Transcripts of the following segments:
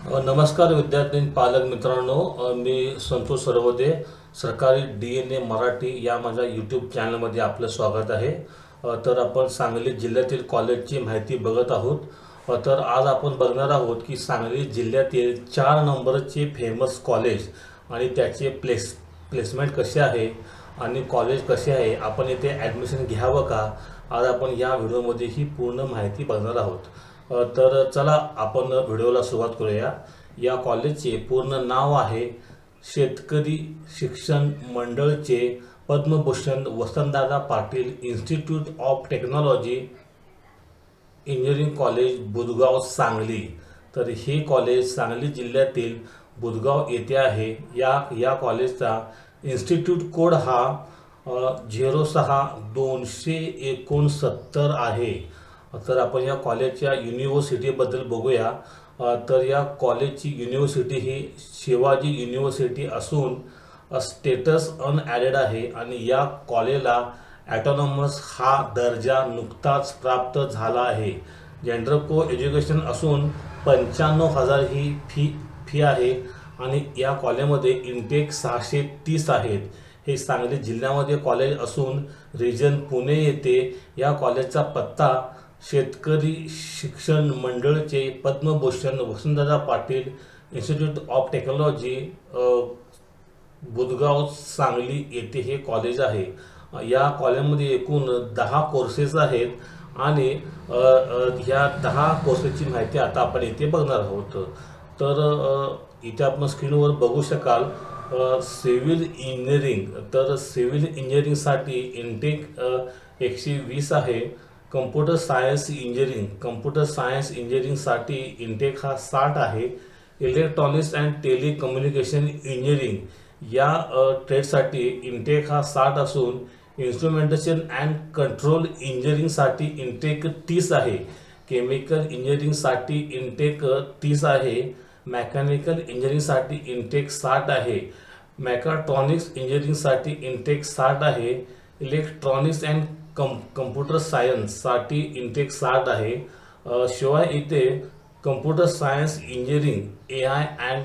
नमस्कार विद्यार्थी पालक मित्रांनो, मी संतोष सरवदे. सरकारी DNA मराठी या माझ्या यूट्यूब चॅनलमध्ये आपलं स्वागत आहे. तर आपण सांगली जिल्ह्यातील कॉलेजची माहिती बघत आहोत. तर आज आपण बघणार आहोत की सांगली जिल्ह्यातील 4 नंबरचे फेमस कॉलेज आणि त्याचे प्लेसमेंट कसे आहे आणि कॉलेज कसे आहे, आपण इथे ॲडमिशन घ्यावं का, आज आपण या व्हिडिओमध्ये ही पूर्ण माहिती बघणार आहोत. तर चला आपण व्हिडिओला सुरुवात करूया. या कॉलेजचे पूर्ण नाव आहे शेतकरी शिक्षण मंडळचे Padmabhushan Vasantdada Patil institute of technology engineering college Budhgaon Sangli. तर हे कॉलेज सांगली जिल्ह्यातील बुधगाव येथे आहे. या कॉलेजचा इन्स्टिट्यूट कोड हा 06-269 आहे. तर आपण या कॉलेजच्या युनिव्हर्सिटीबद्दल बघूया. तर या कॉलेजची युनिव्हर्सिटी ही शिवाजी युनिव्हर्सिटी असून स्टेटस अनॲडेड आहे आणि या कॉलेजला ॲटॉनॉमस हा दर्जा नुकताच प्राप्त झाला आहे. जेंडर को एज्युकेशन असून 95,000 ही फी आहे आणि या कॉलेजमध्ये इंटेक 630 आहेत. हे सांगली जिल्ह्यामध्ये कॉलेज असून रिजन पुणे येथे. या कॉलेजचा पत्ता शेतकरी शिक्षण मंडळचे Padmabhushan Vasantdada Patil institute of technology Budhgaon Sangli येथे हे कॉलेज आहे. या कॉलेजमध्ये एकूण 10 कोर्सेस आहेत आणि ह्या 10 कोर्सेसची माहिती आता आपण इथे बघणार आहोत. तर इथे आपण स्क्रीनवर बघू शकाल सिव्हिल इंजिनिअरिंग. तर सिव्हिल इंजिनिअरिंगसाठी इंटेक 120 आहे. कम्प्युटर सायन्स इंजिनिअरिंगसाठी इंटेक हा 60 आहे. इलेक्ट्रॉनिक्स अँड टेलिकम्युनिकेशन इंजिनिअरिंग या ट्रेडसाठी इंटेक हा 60 असून इन्स्ट्रुमेंटेशन अँड कंट्रोल इंजिनिअरिंगसाठी इंटेक 30 आहे. केमिकल इंजिनिअरिंगसाठी इंटेक 30 आहे. मेकॅनिकल इंजिनिअरिंगसाठी इंटेक 60 आहे. मेकाट्रॉनिक्स इंजिनिअरिंगसाठी इंटेक 60 आहे. इलेक्ट्रॉनिक्स अँड कम्प्युटर सायन्ससाठी इंटेक 60 आहे. शिवाय इथे computer science engineering AI and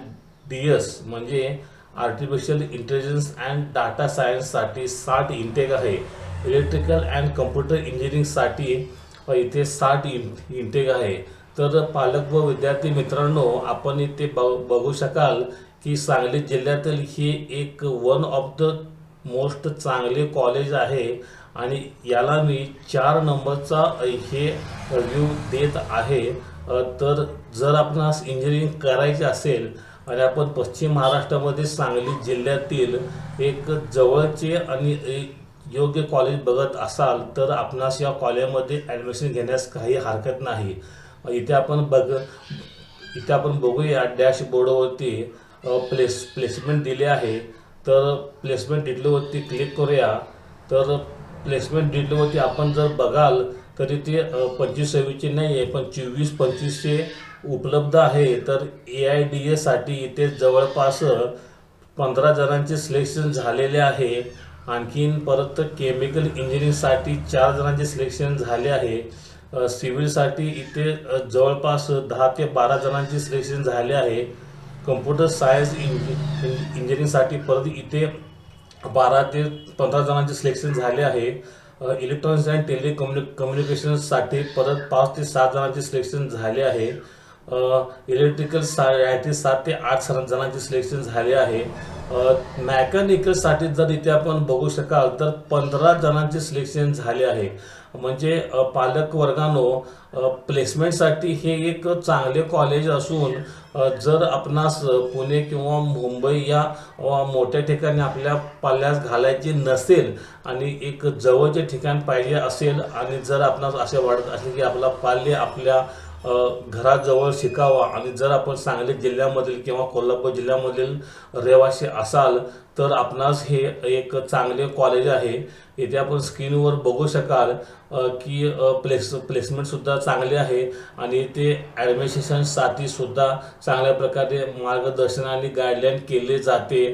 DS म्हणजे आर्टिफिशियल इंटेलिजन्स अँड डाटा सायन्ससाठी 60 इंटेक आहे. इलेक्ट्रिकल अँड कम्प्युटर इंजिनिअरिंगसाठी इथे 60 इंटेक आहे. तर पालक व विद्यार्थी मित्रांनो, आपण इथे बघू शकाल की सांगली जिल्ह्यातील हे एक वन ऑफ द मोस्ट चांगले कॉलेज आहे आणि याला मी 4 नंबरचा हे रिव्ह्यू देत आहे. तर जर आपणास इंजिनिअरिंग करायचे असेल आणि आपण पश्चिम महाराष्ट्रामध्ये सांगली जिल्ह्यातील एक जवळचे आणि योग्य कॉलेज बघत असाल तर आपणास या कॉलेजमध्ये ॲडमिशन घेण्यास काही हरकत नाही. इथे आपण बघूया डॅशबोर्डवरती प्लेसमेंट दिले आहे. तर प्लेसमेंट डिटेलवरती क्लिक करूया. तर प्लेसमेंट डिटेलवरती आपण जर बघाल तरी ते 25-26चे नाही आहे, पण 24-25चे उपलब्ध आहे. तर AIDA साठी इथे जवळपास 15 जणांचे सिलेक्शन झालेले आहे. आणखीन परत केमिकल इंजिनिअरिंगसाठी 4 जणांचे सिलेक्शन झाले आहे. सिव्हिलसाठी इथे जवळपास 10 ते 12 जणांचे सिलेक्शन झाले आहे. कम्प्युटर सायन्स इंजिनिअरिंगसाठी परत इथे 12 ते 15 जणांचे सिलेक्शन झाले आहे. इलेक्ट्रॉनिक्स अँड टेलिकम्युनिकेशनसाठी परत 5 ते 7 जणांचे सिलेक्शन झाले आहे. इलेक्ट्रिकल 7 ते 8 जणांचे सिलेक्शन झाले आहे. मेकॅनिकलसाठी जर इथे आपण बघू शकाल तर 15 जणांचे सिलेक्शन झाले आहे. म्हणजे पालक वर्गानो, प्लेसमेंटसाठी हे एक चांगले कॉलेज असून जर आपणास पुणे किंवा मुंबई या मोठ्या ठिकाणी आपल्या पाल्यास घालायचे नसेल आणि एक जवळचे ठिकाण पाहिजे असेल आणि जर आपणास असे वाटत असेल की आपला पाल्य आपल्या घराजवळ शिकावा आणि जर आपण सांगली जिल्ह्यामधील किंवा कोल्हापूर जिल्ह्यामधील रहिवासी असाल तर आपणास हे एक चांगले कॉलेज आहे. इथे आपण स्क्रीनवर बघू शकाल की प्लेसमेंटसुद्धा चांगले आहे आणि ते ॲडमिशनसाठी सुद्धा चांगल्या प्रकारे मार्गदर्शन आणि गाईडलाईन केले जाते.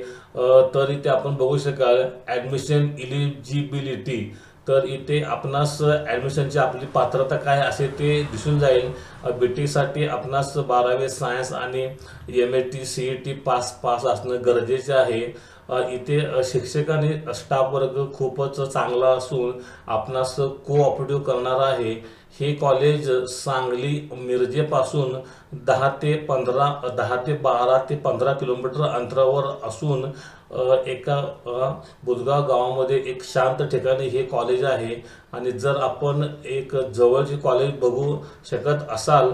तर इथे आपण बघू शकाल ॲडमिशन इलिजिबिलिटी. तर इथे आपणास ॲडमिशनची आपली पात्रता काय असेल ते दिसून जाईल. BTसाठी आपणास 12वी सायन्स आणि MAT CET पास असणं गरजेचे आहे. इथे शिक्षक आणि स्टाफ वर्ग खूपच चांगला असून आपणास कोऑपरेटिव्ह करणार आहे. हे कॉलेज सांगली मिरजेपासून 10 ते 12 ते 15 किलोमीटर अंतरावर असून एका बुधगाव गावामध्ये एक शांत ठिकाणी हे कॉलेज आहे. आणि जर आपण एक जवळचे कॉलेज बघू शकत असाल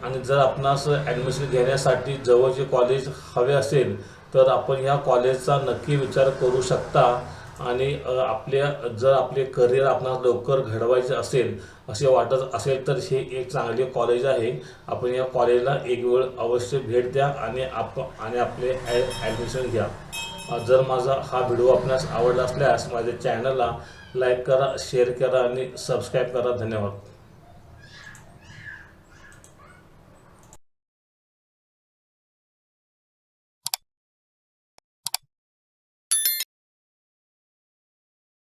आणि जर आपणास ॲडमिशन घेण्यासाठी जवळचे कॉलेज हवे असेल तर आपण ह्या कॉलेजचा नक्की विचार करू शकता. आणि जर आपले करिअर आपणास लवकर घडवायचे असेल असे वाटत असेल तर हे एक चांगले कॉलेज आहे. आपण या कॉलेजला एक वेळ अवश्य भेट द्या आणि आपले ॲडमिशन घ्या. जर माझा हा व्हिडिओ आपणास आवडला असल्यास माझ्या चॅनलला लाईक करा, शेअर करा आणि सबस्क्राईब करा. धन्यवाद.